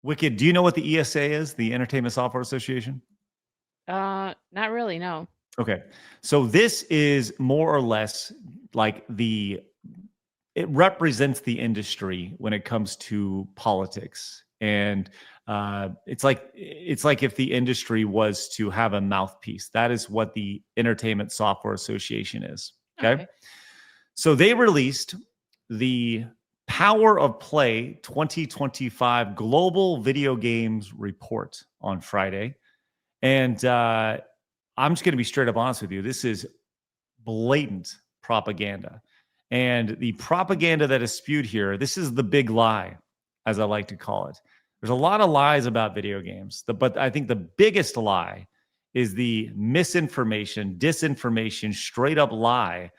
Wicked, do you know what the ESA is, the Entertainment Software Association? Not really, no. Okay. So this is more or less like it represents the industry when it comes to politics. And it's like if the industry was to have a mouthpiece. That is what the Entertainment Software Association is. Okay. So they released the Power of Play 2025 Global Video Games Report on Friday. And I'm just going to be straight up honest with you. This is blatant propaganda. And the propaganda that is spewed here, this is the big lie, as I like to call it. There's a lot of lies about video games, but I think the biggest lie is the misinformation, disinformation, straight up lie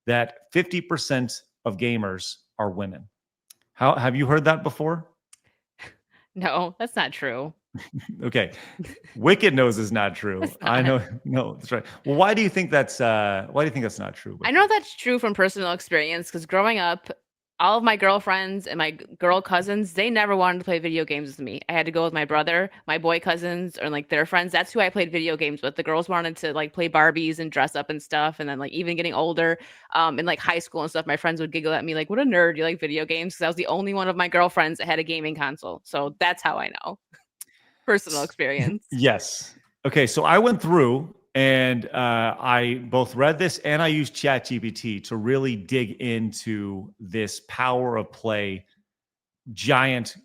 that 50% of gamers are women. How have you heard that before? No, that's not true. Okay. Wicked knows is not true. I know. No, that's right. Well, why do you think that's not true? I know that's true from personal experience because growing up, all of my girlfriends and my girl cousins, they never wanted to play video games with me. I had to go with my brother, my boy cousins, or like their friends. That's who I played video games with. The girls wanted to like play Barbies and dress up and stuff. And then like even getting older, in like high school and stuff, my friends would giggle at me like, "What a nerd! You like video games?" Because I was the only one of my girlfriends that had a gaming console. So that's how I know. Personal experience. Yes. Okay. So I went through and I both read this and I used ChatGPT to really dig into this Power of Play giant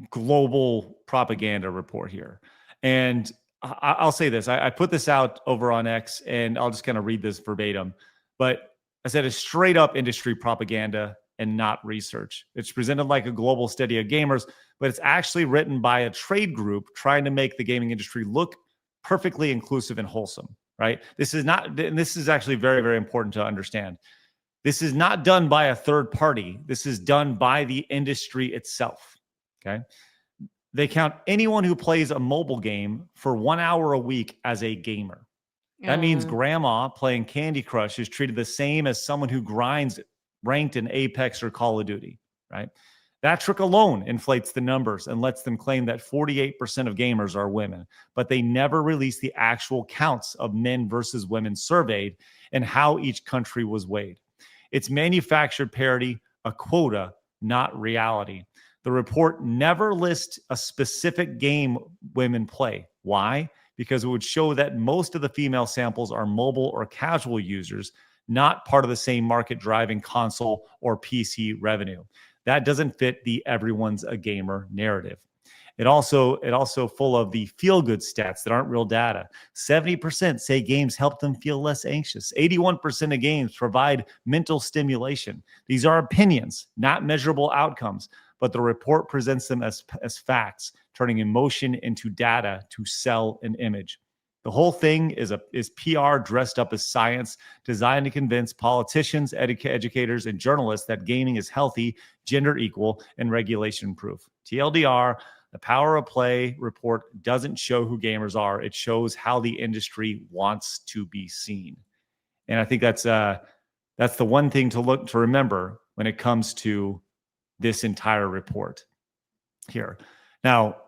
global propaganda report here. And I'll say this, I put this out over on X and I'll just kind of read this verbatim. But I said it's straight up industry propaganda and not research. It's presented like a global study of gamers, but it's actually written by a trade group trying to make the gaming industry look perfectly inclusive and wholesome, right? This is not, and this is actually very, very important to understand. This is not done by a third party. This is done by the industry itself, okay? They count anyone who plays a mobile game for 1 hour a week as a gamer. That means grandma playing Candy Crush is treated the same as someone who grinds ranked in Apex or Call of Duty, right? That trick alone inflates the numbers and lets them claim that 48% of gamers are women, but they never release the actual counts of men versus women surveyed and how each country was weighed. It's manufactured parity, a quota, not reality. The report never lists a specific game women play. Why? Because it would show that most of the female samples are mobile or casual users, not part of the same market driving console or PC revenue. That doesn't fit the everyone's a gamer narrative. It also full of the feel-good stats that aren't real data. 70% say games help them feel less anxious. 81% of games provide mental stimulation. These are opinions, not measurable outcomes, but the report presents them as facts, turning emotion into data to sell an image. The whole thing is PR dressed up as science, designed to convince politicians, educators, and journalists that gaming is healthy, gender equal, and regulation proof. TLDR, the Power of Play report doesn't show who gamers are. It shows how the industry wants to be seen. And I think that's the one thing to remember when it comes to this entire report here. Now,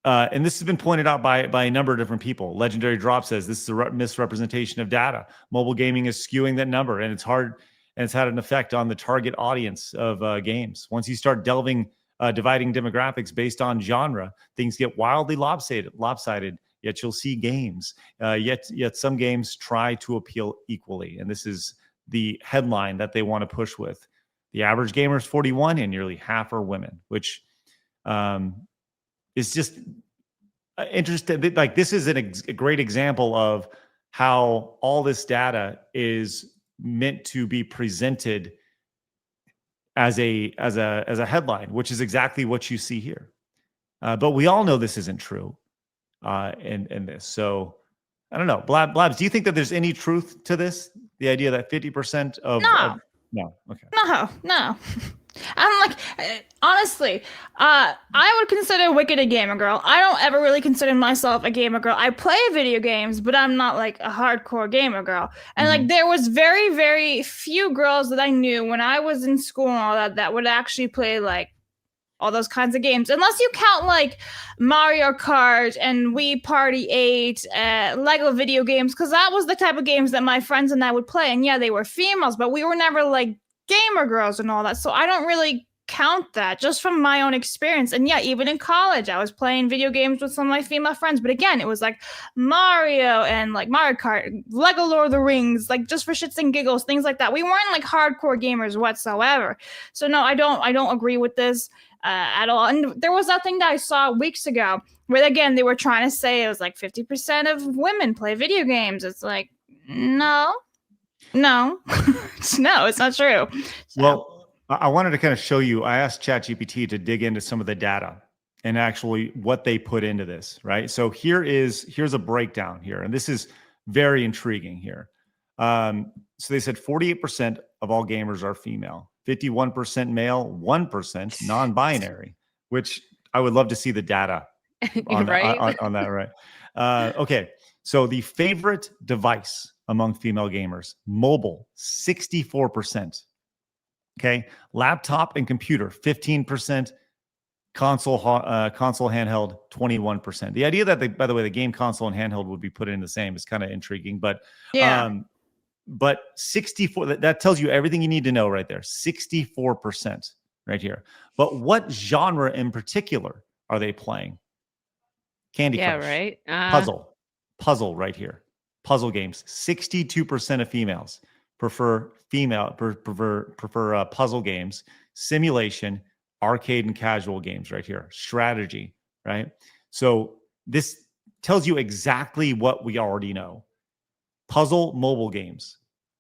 and this has been pointed out by a number of different people. Legendary Drop says this is a misrepresentation of data. Mobile gaming is skewing that number, and it's hard, and it's had an effect on the target audience of games. Once you start dividing demographics based on genre, things get wildly lopsided. Yet you'll see games. Yet some games try to appeal equally, and this is the headline that they want to push with. The average gamer is 41, and nearly half are women, which is just interesting. Like this is a great example of how all this data is meant to be presented as a headline, which is exactly what you see here. But we all know this isn't true in this. So I don't know. Blabs, do you think that there's any truth to this? The idea that 50% of no. Okay. No. I'm like, honestly, I would consider Wicked a gamer girl. I don't ever really consider myself a gamer girl. I play video games, but I'm not like a hardcore gamer girl. And like, there was very, very few girls that I knew when I was in school and all that would actually play like all those kinds of games. Unless you count like Mario Kart and Wii Party 8, Lego video games, because that was the type of games that my friends and I would play. And yeah, they were females, but we were never like gamer girls and all that. So I don't really count that just from my own experience. And yeah, even in college, I was playing video games with some of my female friends. But again, it was like Mario and like Mario Kart, Lego Lord of the Rings, like just for shits and giggles, things like that. We weren't like hardcore gamers whatsoever. So no, I don't agree with this at all. And there was that thing that I saw weeks ago where again, they were trying to say it was like 50% of women play video games. It's like, no, no, it's not true. So. Well, I wanted to kind of show you, I asked ChatGPT to dig into some of the data and actually what they put into this, right? So here's a breakdown here, and this is very intriguing here. So they said 48% of all gamers are female, 51% male, 1% non-binary, which I would love to see the data on, right? on that, right? Okay, so the favorite device among female gamers, mobile, 64%. Okay, laptop and computer, 15%, console handheld, 21%. The idea that by the way, the game console and handheld would be put in the same is kind of intriguing, but yeah. But 64, that tells you everything you need to know right there. 64% right here. But what genre in particular are they playing? Candy Crush. Yeah, right. Puzzle right here. Puzzle games. 62% of females prefer puzzle games, simulation, arcade and casual games right here, strategy, right? So this tells you exactly what we already know. Puzzle mobile games,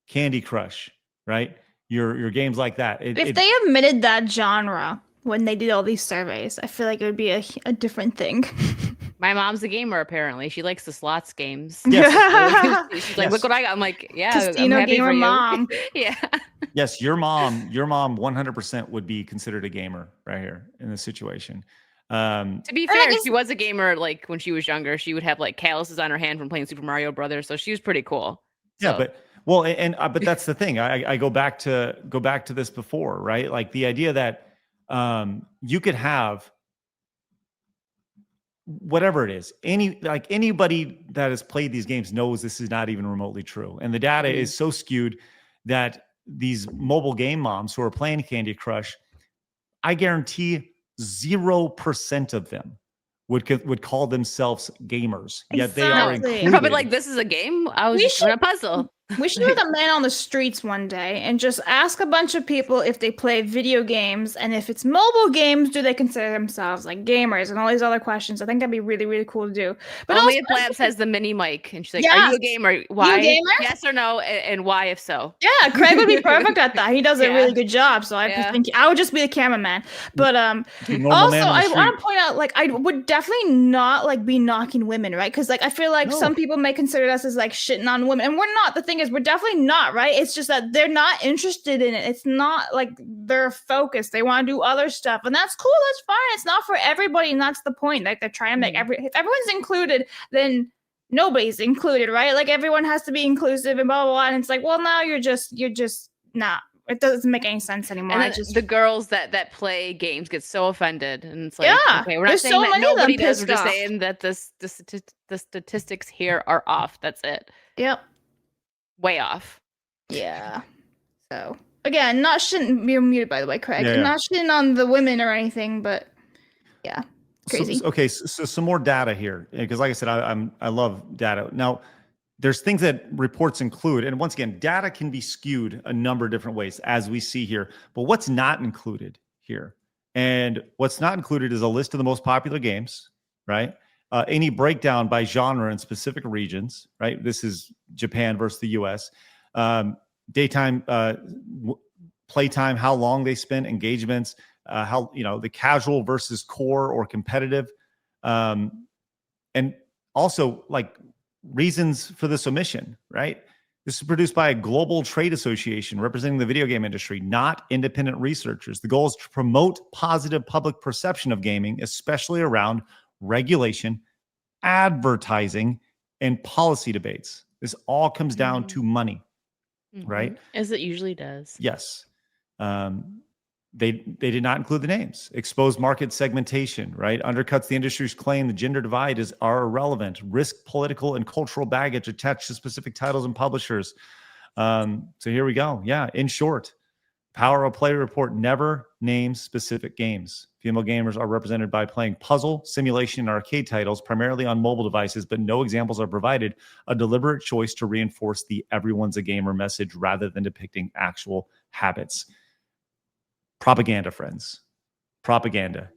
Candy Crush, right? Your games like that. If they omitted that genre when they did all these surveys, I feel like it would be a different thing. My mom's a gamer, apparently. She likes the slots games. Yes. She's like, look what I got. I'm like, yeah, Casino I'm happy gamer for you. mom. Yeah. Yes, your mom 100% would be considered a gamer right here in this situation. To be fair, she was a gamer like when she was younger. She would have like calluses on her hand from playing Super Mario Brothers, so she was pretty cool. Yeah, but that's the thing. I go back to this before, right? Like the idea that you could have whatever it is, anybody that has played these games knows this is not even remotely true. And the data is so skewed that these mobile game moms who are playing Candy Crush, I guarantee 0% of them would call themselves gamers. Yet they are included. You're probably like, this is a game? I was just doing a puzzle. We should do the man on the streets one day and just ask a bunch of people if they play video games, and if it's mobile games, do they consider themselves like gamers, and all these other questions. I think that'd be really, really cool to do. But only if Blabs has the mini mic and she's like, are you a gamer? Why? You a gamer? Yes or no, and why if so? Yeah, Craig would be perfect at that. He does a really good job. So I think I would just be the cameraman. But also I want to point out, like, I would definitely not like be knocking women, right? Because like I feel like some people may consider us as like shitting on women, and we're not. The thing is, we're definitely not, right? It's just that they're not interested in it. It's not like they're focused. They want to do other stuff, and that's cool. That's fine. It's not for everybody, and that's the point. Like they're trying to make if everyone's included, then nobody's included, right? Like everyone has to be inclusive and blah blah blah. And it's like, well, now you're just not. It doesn't make any sense anymore. And the girls that play games get so offended, and it's like, okay, we're not saying that nobody does. We're just saying that the statistics here are off. That's it. Yep. Way off. Yeah. So again, you're muted by the way, Craig. Not shitting on the women or anything, but yeah, crazy. So some more data here, because like I said, I love data. Now, there's things that reports include, and once again, data can be skewed a number of different ways, as we see here. But what's not included here, and what's not included is a list of the most popular games, right? Any breakdown by genre in specific regions, right? This is Japan versus the US. Daytime, playtime, how long they spend, engagements, how, the casual versus core or competitive. And also like reasons for this omission, right? This is produced by a global trade association representing the video game industry, not independent researchers. The goal is to promote positive public perception of gaming, especially around regulation, advertising, and policy debates. This all comes down to money, right? As it usually does. Yes. they did not include the names. Exposed market segmentation, right? Undercuts the industry's claim the gender divide are irrelevant. Risk political and cultural baggage attached to specific titles and publishers. So here we go. Yeah, in short, Power of Play report never names specific games. Female gamers are represented by playing puzzle, simulation, and arcade titles, primarily on mobile devices, but no examples are provided. A deliberate choice to reinforce the everyone's a gamer message rather than depicting actual habits. Propaganda, friends. Propaganda.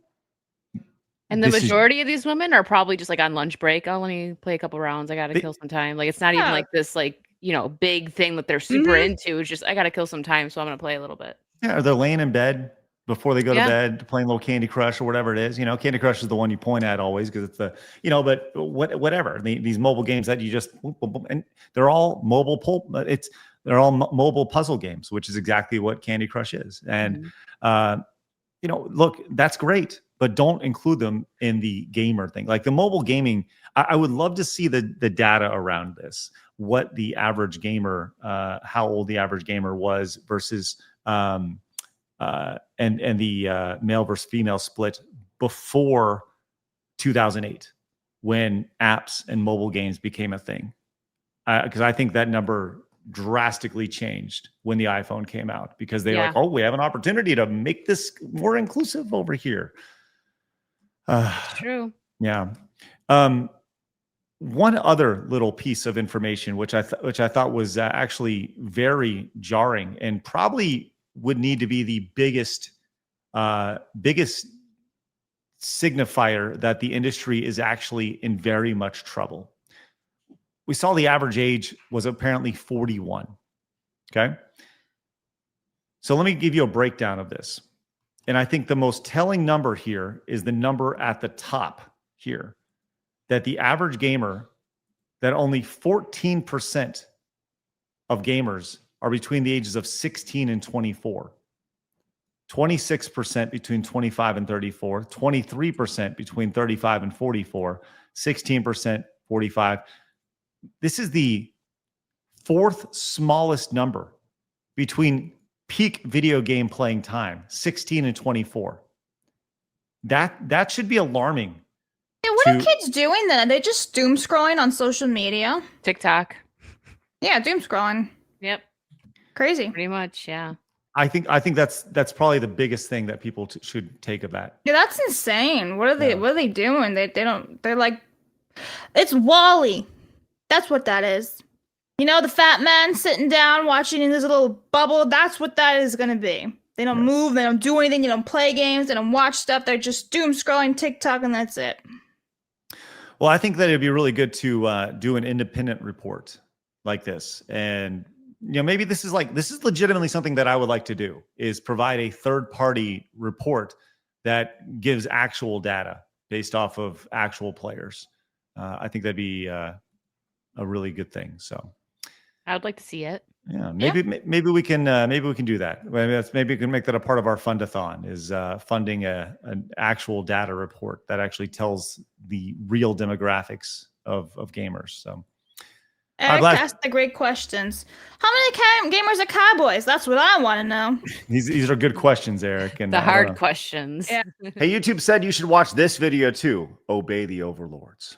And the majority of these women are probably just like on lunch break. Oh, let me play a couple rounds. I got to kill some time. Like, it's not even like this, like, you know, big thing that they're super into. It's just, I got to kill some time, so I'm going to play a little bit. Yeah, or they're laying in bed before they go to bed, playing a little Candy Crush or whatever it is. You know, Candy Crush is the one you point at always because it's the, you know, but whatever. These mobile games that you just, and they're all mobile they're all mobile puzzle games, which is exactly what Candy Crush is. And, you know, look, that's great, but don't include them in the gamer thing. Like the mobile gaming, I would love to see the data around this, what the average gamer, how old the average gamer was versus, and the male versus female split before 2008, when apps and mobile games became a thing. Because I think that number drastically changed when the iPhone came out, because they're like, oh, we have an opportunity to make this more inclusive over here. True. Yeah. One other little piece of information, which I thought was actually very jarring and probably would need to be the biggest signifier that the industry is actually in very much trouble. We saw the average age was apparently 41. Okay. So let me give you a breakdown of this. And I think the most telling number here is the number at the top here, that the average gamer, that only 14% of gamers are between the ages of 16 and 24. 26% between 25 and 34, 23% between 35 and 44, 16% 45. This is the fourth smallest number between peak video game playing time, 16 and 24. That should be alarming. Yeah, what are kids doing then? Are they just doom scrolling on social media? TikTok. Yeah, doom scrolling. Yep. Crazy. Pretty much, yeah. I think that's probably the biggest thing that people should take of that. Yeah, that's insane. What are they? What are they doing? They're like, it's Wall-E. That's what that is. You know, the fat man sitting down watching in this little bubble. That's what that is going to be. They don't move. They don't do anything. They don't play games. They don't watch stuff. They're just doom scrolling TikTok, and that's it. Well, I think that it'd be really good to do an independent report like this. And, you know, maybe this is legitimately something that I would like to do, is provide a third-party report that gives actual data based off of actual players. I think that'd be a really good thing. So I would like to see it. Yeah, maybe we can do that. Maybe we can make that a part of our fundathon, is funding an actual data report that actually tells the real demographics of gamers. So Eric asked the great questions. How many gamers are cowboys? That's what I want to know. These are good questions, Eric. And the hard questions. Yeah. Hey, YouTube said you should watch this video too. Obey the overlords.